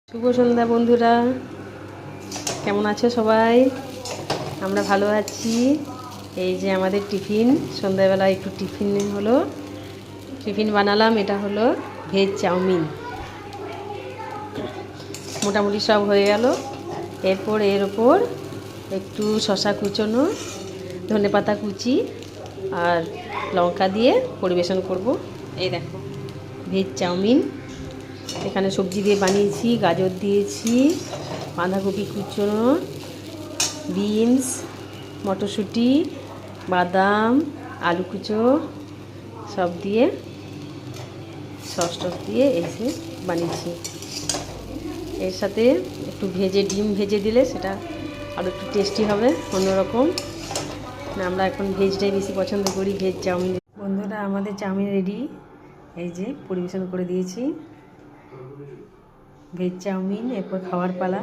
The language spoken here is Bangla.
শুভ সন্ধ্যা বন্ধুরা, কেমন আছো সবাই? আমরা ভালো আছি। এই যে আমাদের টিফিন, সন্ধ্যাবেলা একটু টিফিন বানালাম। এটা হলো ভেজ চাউমিন। মোটামুটি সব হয়ে গেল। এরপর এর ওপর একটু শসা কুচোনো, ধনেপাতা কুচি আর লঙ্কা দিয়ে পরিবেশন করব। এই দেখো ভেজ চাউমিন। এখানে সবজি দিয়ে বানিয়েছি, গাজর দিয়েছি, বাঁধাকপি কুচোনো, বিনস, মটরশুঁটি, বাদাম, আলু কুচো সব দিয়ে সস টস দিয়ে এসে বানিয়েছি। এর সাথে একটু ডিম ভেজে দিলে সেটা আরও একটু টেস্টি হবে, অন্যরকম। আমরা এখন ভেজটাই বেশি পছন্দ করি, ভেজ চাউমিন। বন্ধুরা, আমাদের চাউমিন রেডি। এই যে পরিবেশন করে দিয়েছি ভেজ চাউমিন। এরপর খাওয়ার পালা।